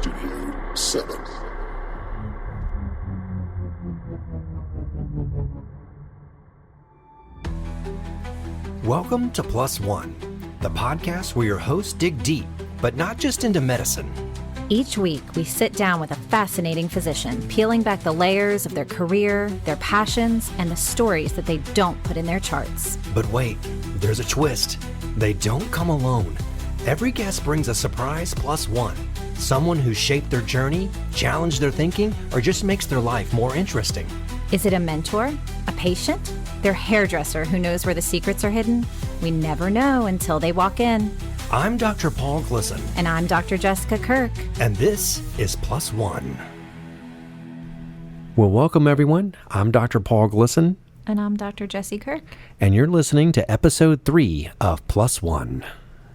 Studio 7. Welcome to Plus One, the podcast where your hosts dig deep, but not just into medicine. Each week, we sit down with a fascinating physician, peeling back the layers of their career, their passions, and the stories that they don't put in their charts. But wait, there's a twist. They don't come alone. Every guest brings a surprise plus one. Someone who shaped their journey, challenged their thinking, or just makes their life more interesting. Is it a mentor? A patient? Their hairdresser who knows where the secrets are hidden? We never know until they walk in. I'm Dr. Paul Glisson. And I'm Dr. Jessica Kirk. And this is Plus One. Well, welcome everyone. I'm Dr. Paul Glisson. And I'm Dr. Jessie Kirk. And you're listening to episode 3 of Plus One.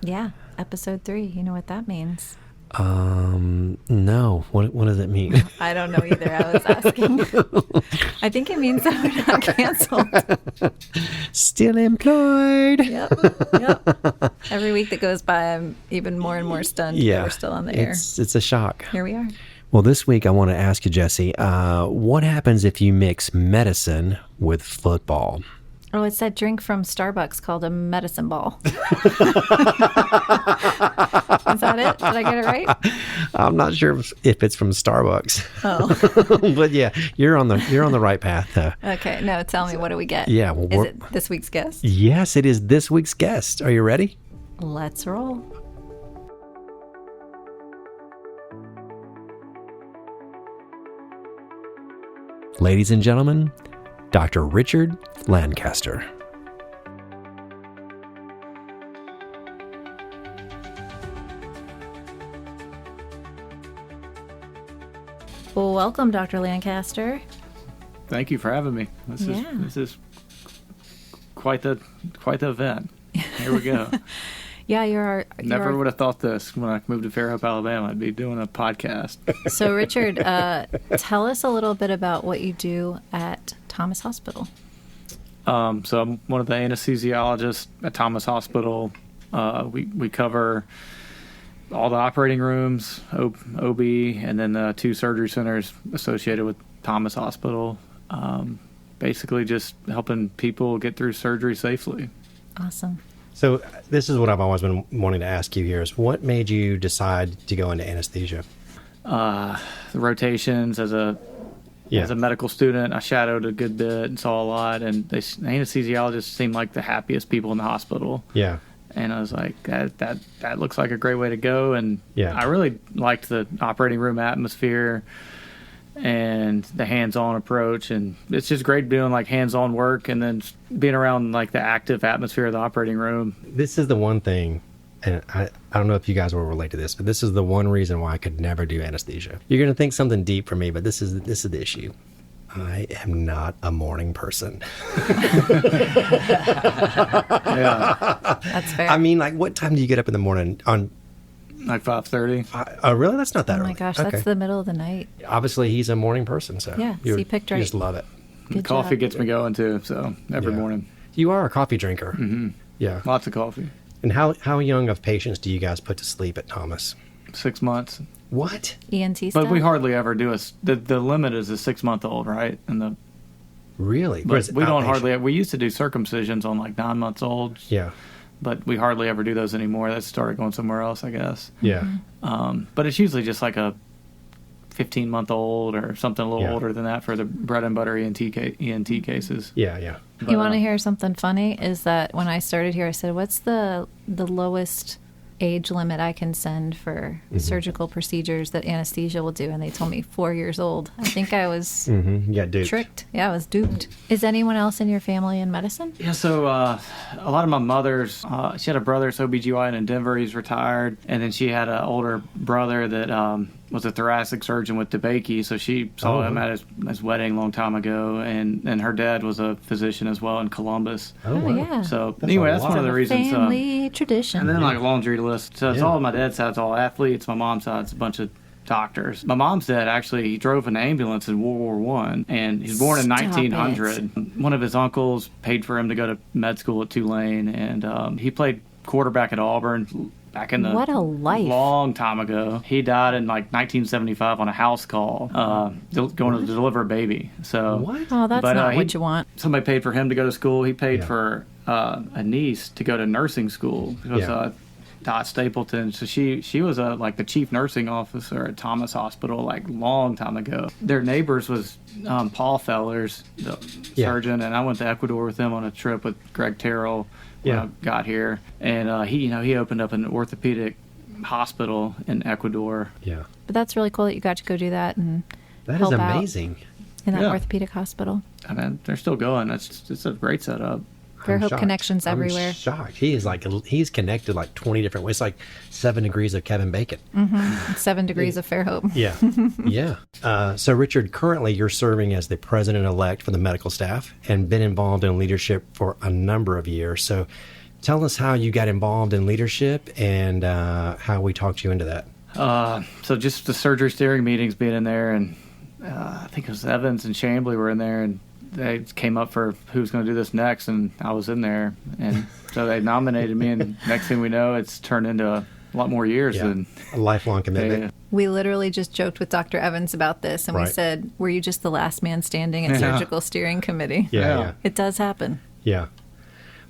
Yeah, episode 3. You know what that means? No. What does it mean? I don't know either. I was asking. I think it means that we're not canceled. Still employed. Yep. Every week that goes by, I'm even more and more stunned that we're still on the air. It's a shock. Here we are. Well, this week I want to ask you, Jessie, what happens if you mix medicine with football? Oh, it's that drink from Starbucks called a medicine ball. Is that it? Did I get it right? I'm not sure if it's from Starbucks. Oh. But yeah, you're on the right path though. Okay. No, tell me, what do we get? Yeah. Well, is it this week's guest? Yes, it is this week's guest. Are you ready? Let's roll. Ladies and gentlemen, Dr. Richard Lancaster. Well, welcome, Dr. Lancaster. Thank you for having me. This is quite the event. Here we go. Yeah, Never would have thought this when I moved to Fairhope, Alabama. I'd be doing a podcast. So, Richard, tell us a little bit about what you do at Thomas Hospital. So I'm one of the anesthesiologists at Thomas Hospital. We cover all the operating rooms, OB, and then the 2 surgery centers associated with Thomas Hospital. Basically just helping people get through surgery safely. Awesome. So this is what I've always been wanting to ask you here is what made you decide to go into anesthesia? The rotations as a medical student, I shadowed a good bit and saw a lot, and the anesthesiologists seemed like the happiest people in the hospital. Yeah. And I was like, that looks like a great way to go. And I really liked the operating room atmosphere and the hands-on approach. And it's just great doing like hands-on work and then being around like the active atmosphere of the operating room. This is the one thing, and I don't know if you guys will relate to this, but this is the one reason why I could never do anesthesia. You're going to think something deep for me, but this is the issue. I am not a morning person. Yeah, that's fair. I mean, like, what time do you get up in the morning? On like 5:30. Oh, really? That's not that early. Oh my gosh, that's the middle of the night. Obviously, he's a morning person, so yeah, so you picked right. You just love it. Good coffee job. gets me going too, so every morning. You are a coffee drinker. Mm-hmm. Yeah, lots of coffee. And how young of patients do you guys put to sleep at Thomas? 6 months. What? ENT stuff? But we hardly ever do the limit is a 6-month-old, right? And really? But we don't hardly. We used to do circumcisions on like 9 months old. Yeah. But we hardly ever do those anymore. That started going somewhere else, I guess. Yeah. But it's usually just like a 15-month-old or something a little older than that for the bread and butter ENT cases. Yeah, yeah. But, you want to hear something funny? Is that when I started here, I said, "What's the lowest age limit I can send for surgical procedures that anesthesia will do?" And they told me 4 years old. I think I was tricked. Yeah, I was duped. Is anyone else in your family in medicine? Yeah, so a lot of my mother's, she had a brother that's OBGYN in Denver. He's retired. And then she had an older brother that was a thoracic surgeon with DeBakey. So she saw him at his wedding a long time ago. And her dad was a physician as well in Columbus. Oh, wow. Yeah. So anyway, that's one of the reasons. Family tradition. And then like a laundry list. So it's all my dad's side's all athletes. My mom's side's a bunch of doctors. My mom's dad actually he drove an ambulance in World War One, and he was born in 1900. One of his uncles paid for him to go to med school at Tulane, and he played quarterback at Auburn. back in the what a life. long time ago. He died in like 1975 on a house call, going to deliver a baby. So what? Oh, that's not what you want. Somebody paid for him to go to school. He paid for a niece to go to nursing school. It was Dot Stapleton. So she was like the chief nursing officer at Thomas Hospital like long time ago. Their neighbors was Paul Fellers, the surgeon, and I went to Ecuador with him on a trip with Greg Terrell when I got here. And he opened up an orthopedic hospital in Ecuador. Yeah. But that's really cool that you got to go do that and that help is amazing. Out in that orthopedic hospital. I mean, they're still going. It's a great setup. Fairhope connections everywhere. I'm shocked. He's connected like 20 different ways. It's like 7 degrees of Kevin Bacon. 7 degrees of Fairhope. Yeah. Yeah. So Richard, currently you're serving as the president-elect for the medical staff and been involved in leadership for a number of years. So tell us how you got involved in leadership and how we talked you into that. So just the surgery steering meetings being in there, and I think it was Evans and Chambly were in there, and they came up for who's going to do this next, and I was in there, and so they nominated me, and next thing we know, it's turned into a lot more years than a lifelong commitment. We literally just joked with Dr. Evans about this, and we said, "Were you just the last man standing at surgical steering committee?" Yeah. It does happen. Yeah.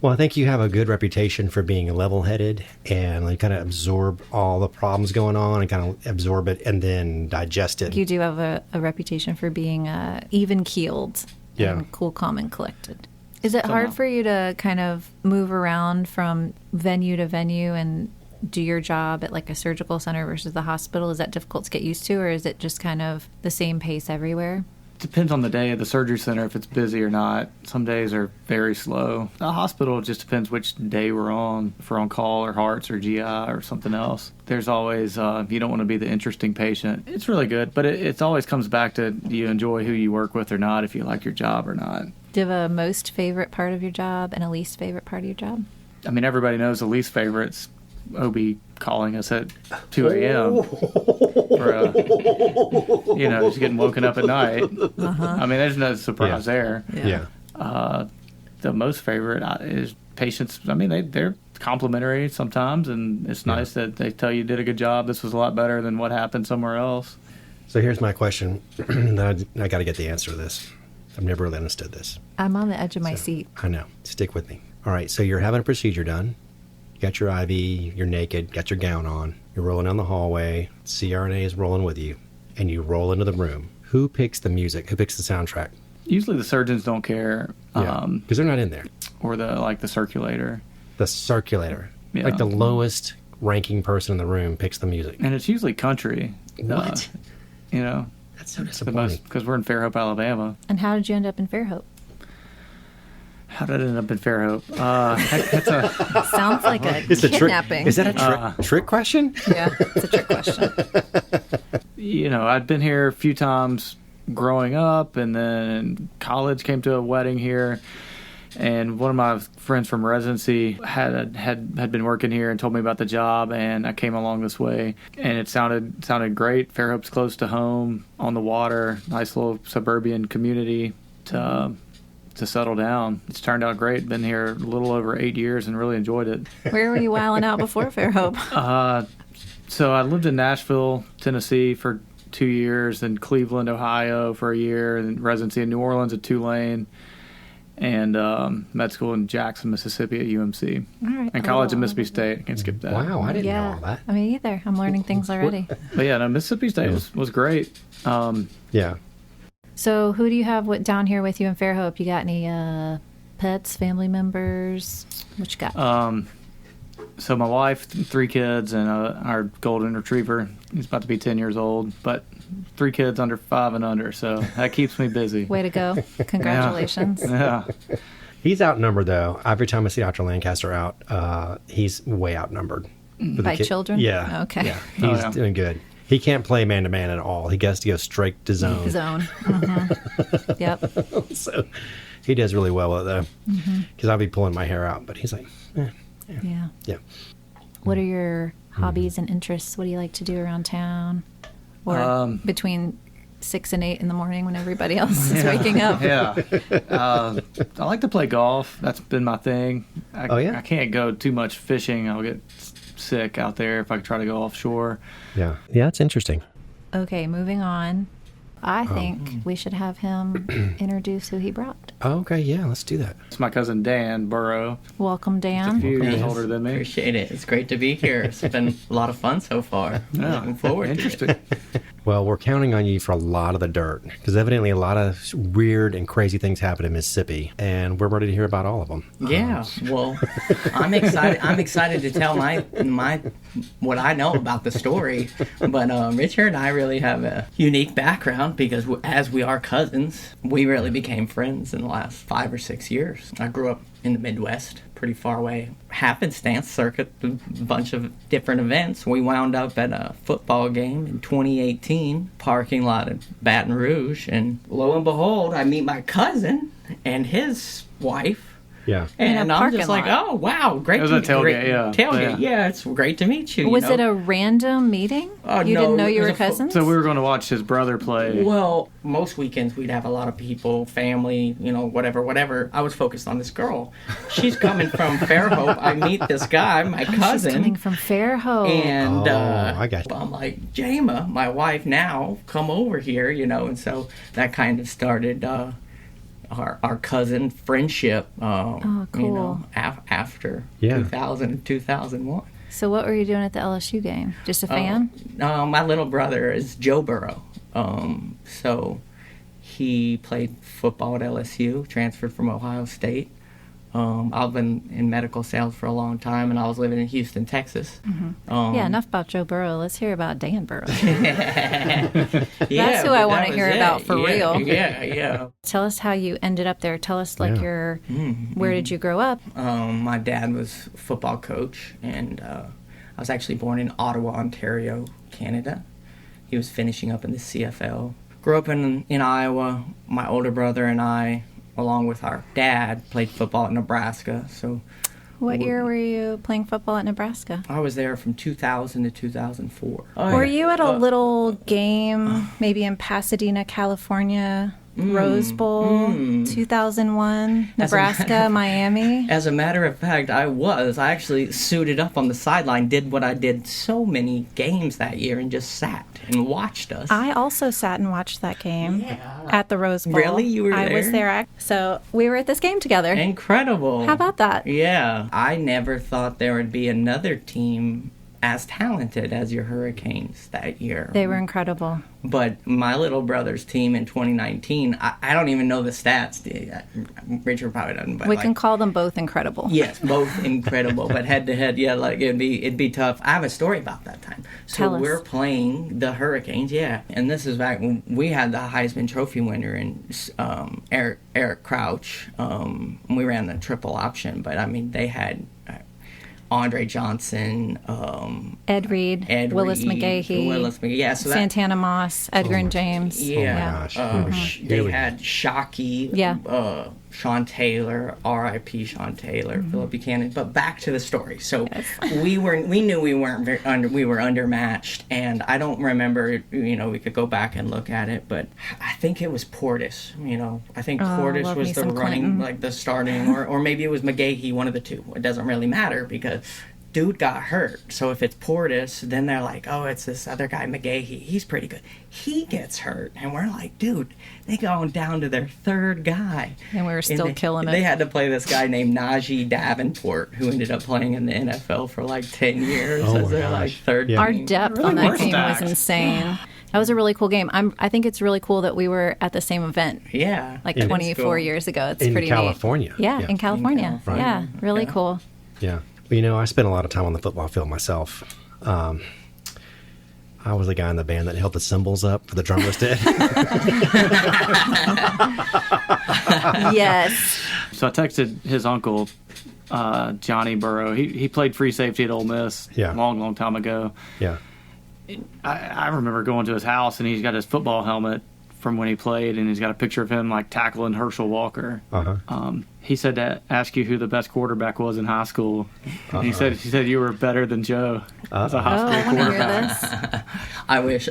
Well, I think you have a good reputation for being level-headed and like kind of absorb all the problems going on and kind of absorb it and then digest it. You do have a reputation for being even-keeled. And cool, calm, and collected. Is it hard for you to kind of move around from venue to venue and do your job at like a surgical center versus the hospital? Is that difficult to get used to, or is it just kind of the same pace everywhere? Depends on the day at the surgery center if it's busy or not. Some days are very slow. The hospital, it just depends which day we're on, if we're on call or hearts or GI or something else. There's always, you don't want to be the interesting patient. It's really good, but it always comes back to, do you enjoy who you work with or not, if you like your job or not. Do you have a most favorite part of your job and a least favorite part of your job? I mean, everybody knows the least favorite's OB calling us at 2 a.m. for, just getting woken up at night. I mean, there's no surprise there. Yeah. The most favorite is patients. I mean, they're complimentary sometimes, and it's nice that they tell you did a good job. This was a lot better than what happened somewhere else. So here's my question. I got to get the answer to this. I've never really understood this. I'm on the edge of my seat. I know. Stick with me. All right. So you're having a procedure done. You got your IV. You're naked. Got your gown on. You're rolling down the hallway. CRNA is rolling with you. And you roll into the room. Who picks the music? Who picks the soundtrack? Usually the surgeons don't care. Because they're not in there. Or the circulator. The circulator. Yeah. Like the lowest ranking person in the room picks the music. And it's usually country. What? That's so disappointing. Because we're in Fairhope, Alabama. And how did you end up in Fairhope? How did I end up in Fairhope? Sounds like a kidnapping. Is that a trick question? Yeah, it's a trick question. I'd been here a few times growing up, and then in college came to a wedding here. And one of my friends from residency had been working here and told me about the job, and I came along this way, and it sounded great. Fairhope's close to home, on the water, nice little suburban community to settle down. It's turned out great. Been here a little over 8 years and really enjoyed it. Where were you wilding out before Fairhope? So I lived in Nashville, Tennessee for 2 years, then Cleveland, Ohio for a year, and residency in New Orleans at Tulane, and med school in Jackson, Mississippi at UMC. All right. And college at Mississippi State. I can't skip that. Wow, I didn't know all that. I mean, either. I'm learning things already. But yeah, no, Mississippi State was great. Yeah. So who do you have down here with you in Fairhope? You got any pets, family members? What you got? So my wife, 3 kids, and our golden retriever. He's about to be 10 years old, but 3 kids under 5 and under, so that keeps me busy. Way to go. Congratulations. Yeah. He's outnumbered, though. Every time I see Dr. Lancaster out, he's way outnumbered. By children? Yeah. Okay. Yeah. He's doing good. He can't play man-to-man at all. He has to go straight to zone. Mm-hmm. Yep. So he does really well with it, though, because I'll be pulling my hair out, but he's like, Yeah. What are your hobbies and interests? What do you like to do around town? Or between 6 and 8 in the morning when everybody else is waking up? Yeah. I like to play golf. That's been my thing. I can't go too much fishing. I'll get sick out there if I try to go offshore. Yeah, that's interesting. Okay, moving on. I think we should have him introduce who he brought. Oh, okay, yeah, let's do that. It's my cousin Dan Burrow. Welcome, Dan. He's a few years older than me. Appreciate it. It's great to be here. It's been a lot of fun so far. Yeah. Looking forward to it. Well, we're counting on you for a lot of the dirt, because evidently a lot of weird and crazy things happen in Mississippi, and we're ready to hear about all of them. Yeah, well, I'm excited. I'm excited to tell my what I know about the story. But Richard and I really have a unique background because as we are cousins, we really became friends in the last 5 or 6 years. I grew up in the Midwest, pretty far away. Happenstance circuit, a bunch of different events. We wound up at a football game in 2018, parking lot in Baton Rouge, and lo and behold, I meet my cousin and his wife. Yeah. And I'm just like, oh, wow, great It was to a tailgate, yeah. Tailgate, yeah, it's great to meet you. Was it a random meeting? You didn't know you were cousins? So we were going to watch his brother play. Well, most weekends we'd have a lot of people, family, whatever. I was focused on this girl. She's coming from Fairhope. I meet this guy, my cousin. She's coming from Fairhope. And I got you. I'm like, Jama, my wife now, come over here, and so that kind of started our cousin friendship, cool. After 2001. So what were you doing at the LSU game? Just a fan? My little brother is Joe Burrow. So he played football at LSU, transferred from Ohio State. I've been in medical sales for a long time, and I was living in Houston, Texas. Mm-hmm. Enough about Joe Burrow. Let's hear about Dan Burrow. That's who I want to hear about for real. Yeah. Tell us how you ended up there. Tell us, where did you grow up? My dad was a football coach, and I was actually born in Ottawa, Ontario, Canada. He was finishing up in the CFL. Grew up in Iowa. My older brother and I, along with our dad, played football at Nebraska. So, what year were you playing football at Nebraska? I was there from 2000 to 2004. Were you at a little game, maybe in Pasadena, California, Rose Bowl, 2001, Nebraska, Miami? As a matter of fact, I actually suited up on the sideline, did what I did so many games that year, and just sat and watched us. I also sat and watched that game at the Rose Bowl. Really? You were there? I was there. So we were at this game together. Incredible. How about that? Yeah. I never thought there would be another team as talented as your Hurricanes that year. They were incredible. But my little brother's team in 2019, I don't even know the stats. Richard probably doesn't. But we can call them both incredible. Yes, both incredible. But head to head, it'd be tough. I have a story about that time. So we're playing the Hurricanes, and this is back when we had the Heisman Trophy winner and Eric Crouch. We ran the triple option, but I mean they had Andre Johnson, Ed Reed, Willis McGahee, so Santana Moss, Edgar and James. They had Shockey, Sean Taylor, R.I.P. Sean Taylor, Philip Buchanan. But back to the story. So we knew we weren't we were undermatched, and I don't remember. We could go back and look at it, but I think it was Portis. I think Portis was the running, like the starting, or maybe it was McGahee, one of the two. It doesn't really matter because dude got hurt. So if it's Portis, then they're like, oh, it's this other guy, McGahee. He's pretty good. He gets hurt. And we're like, dude, they going down to their third guy. And we were still killing it. They had to play this guy named Najee Davenport, who ended up playing in the NFL for like 10 years as their third team. Our depth on that game was insane. That was a really cool game. I think it's really cool that we were at the same event. Yeah. Like 24 years ago. It's in pretty California. neat. Yeah, in California. Yeah, really cool. Yeah. Well, I spent a lot of time on the football field myself. I was the guy in the band that held the cymbals up for the drummers did. Yes. So I texted his uncle, Johnny Burrow. He played free safety at Ole Miss a long time ago. Yeah. I remember going to his house, and he's got his football helmet from when he played, and he's got a picture of him like tackling Herschel Walker. he said to ask you who the best quarterback was in high school. And he said you were better than Joe as a high school quarterback. I wish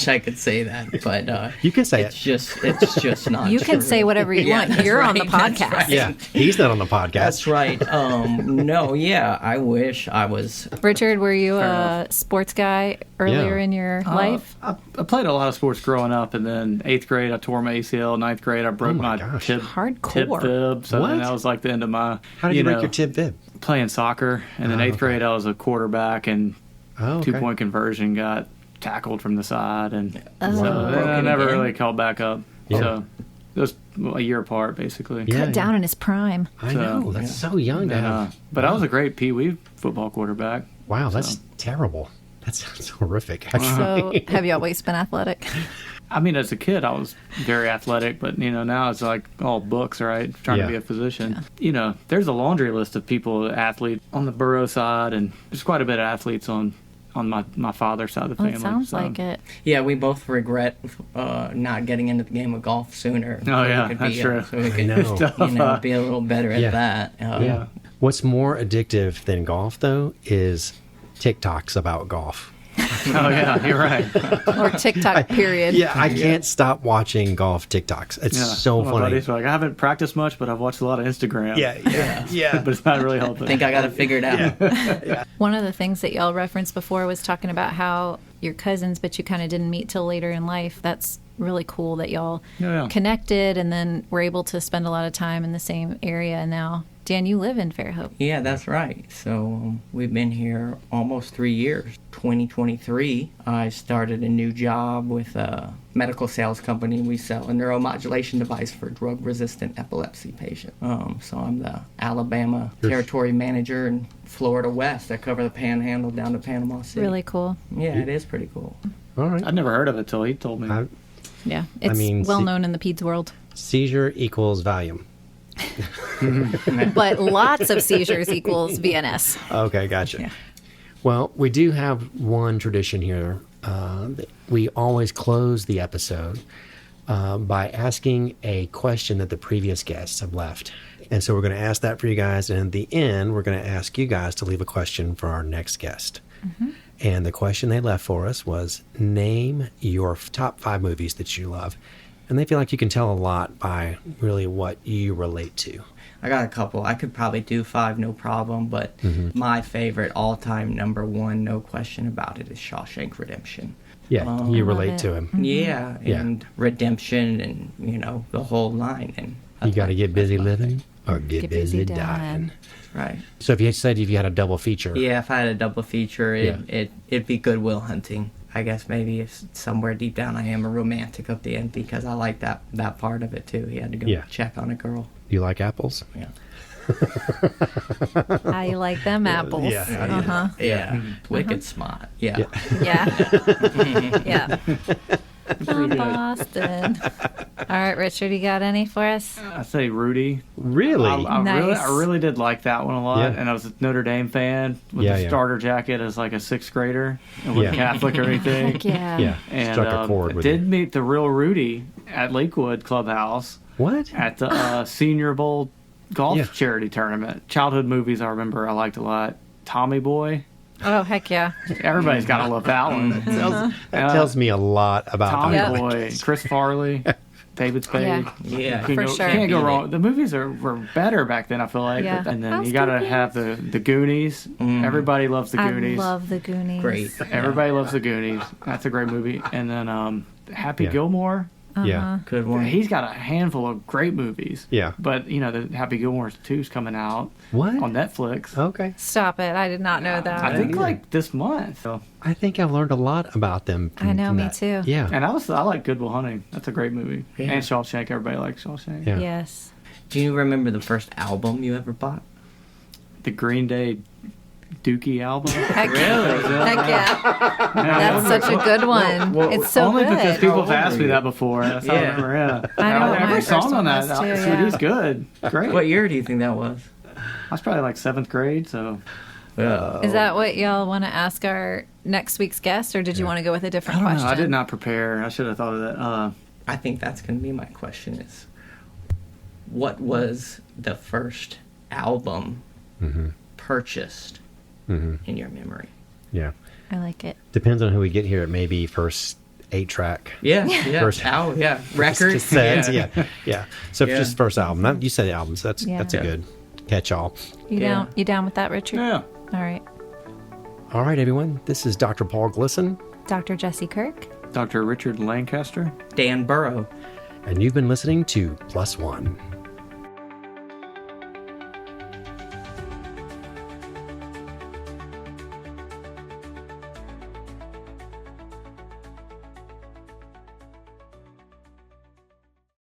I could say that, but you can say it's just not. You true. can say whatever you want. You're on the podcast. Right. Yeah, he's not on the podcast. That's right. No, yeah, I wish I was. Richard, were you a sports guy earlier in your life? I played a lot of sports growing up, and then 8th grade I tore my ACL. 9th grade I broke my tib fib. So then that was like the end of my. How did you break your tib fib? Playing soccer, and then 8th grade I was a quarterback, and 2-point conversion got tackled from the side, and so I never really called back up. Yeah. So it was a year apart, basically. Cut down in his prime. I know, that's so young to have. But I was a great Pee Wee football quarterback. Wow, that's terrible. That sounds horrific, actually. So have you always been athletic? I mean, as a kid, I was very athletic, but, now it's like all books, right? Trying to be a physician. Yeah. There's a laundry list of people, athletes on the Burrow side, and there's quite a bit of athletes on my father's side of the family. It sounds like it. Yeah, we both regret not getting into the game of golf sooner. Oh, yeah, that's true. So we could be a little better at that. What's more addictive than golf, though, is TikToks about golf. Oh, yeah, you're right. Or TikTok, period. I can't stop watching golf TikToks. It's so funny. My buddy's like, I haven't practiced much, but I've watched a lot of Instagram. Yeah. But it's not really helping. I think I got it figured out. One of the things that y'all referenced before was talking about how you're cousins, but you kind of didn't meet till later in life. That's really cool that y'all connected and then were able to spend a lot of time in the same area. And now, Dan, you live in Fairhope. Yeah, that's right. So we've been here almost 3 years. 2023, I started a new job with a medical sales company. We sell a neuromodulation device for drug-resistant epilepsy patients. So I'm the Alabama territory manager in Florida West. I cover the Panhandle down to Panama City. Really cool. Yeah, it is pretty cool. All right. I'd never heard of it till he told me. It's well known in the peds world. Seizure equals Valium. But lots of seizures equals VNS. Okay, gotcha. Yeah. Well, we do have one tradition here. We always close the episode by asking a question that the previous guests have left. And so we're going to ask that for you guys. And at the end, we're going to ask you guys to leave a question for our next guest. Mm-hmm. And the question they left for us was, name your top 5 movies that you love. And they feel like you can tell a lot by really what you relate to. I got a couple. I could probably do 5, no problem. But my favorite all-time number 1, no question about it, is Shawshank Redemption. Yeah, you relate to him. Yeah, and redemption and, the whole line. And you got to get busy living or get busy dying. Right. So if you had a double feature. Yeah, if I had a double feature, it'd be Good Will Hunting. I guess maybe if somewhere deep down I am a romantic of the end because I like that part of it too. He had to go check on a girl. You like apples? Yeah. How you like them apples? Yeah. Yeah. Wicked smart. Yeah. Yeah. Boston. All right, Richard, you got any for us? I say Rudy. Really? Nice. I really did like that one a lot, and I was a Notre Dame fan with the starter jacket as like a 6th grader. I wasn't Catholic or anything. Heck yeah. And struck a chord with did meet the real Rudy at Lakewood Clubhouse. What? At the Senior Bowl golf charity tournament. Childhood movies I remember I liked a lot. Tommy Boy. Oh, heck yeah. Everybody's got to love that one. That tells me a lot about Tommy Boy, Chris Farley, David Spade. Yeah, for sure. Can't go wrong. The movies were better back then, I feel like. Yeah. And then you got to have the Goonies. Everybody loves the Goonies. I love the Goonies. Great. Everybody loves the Goonies. That's a great movie. And then Happy Gilmore. Yeah. Good one. He's got a handful of great movies. Yeah. But, the Happy Gilmore 2's coming out. What? On Netflix. Okay. Stop it. I did not know that. I think like this month. So. I think I've learned a lot about them. I know, me too. Yeah. And I like Good Will Hunting. That's a great movie. Yeah. And Shawshank. Everybody likes Shawshank. Yeah. Yes. Do you remember the first album you ever bought? The Green Day Dookie album. Heck Really? Heck yeah. That's such a good one. It's so only good. because people have asked me that before. That's how I remember. Yeah. I know Every song on that CD's good. Great. What year do you think that was? I was probably like 7th grade. So. Is that what y'all want to ask our next week's guest, or did you want to go with a different question? I did not prepare. I should have thought of that. I think that's going to be my question is, what was the first album purchased in your memory? Yeah. I like it. Depends on who we get here. It may be first 8-track. Yeah. First, Record. Cassettes, yeah. So just first album. You said albums. That's a good catch-all. You down with that, Richard? Yeah. All right. All right, everyone. This is Dr. Paul Glisson. Dr. Jesse Kirk. Dr. Richard Lancaster. Dan Burrow. And you've been listening to Plus One.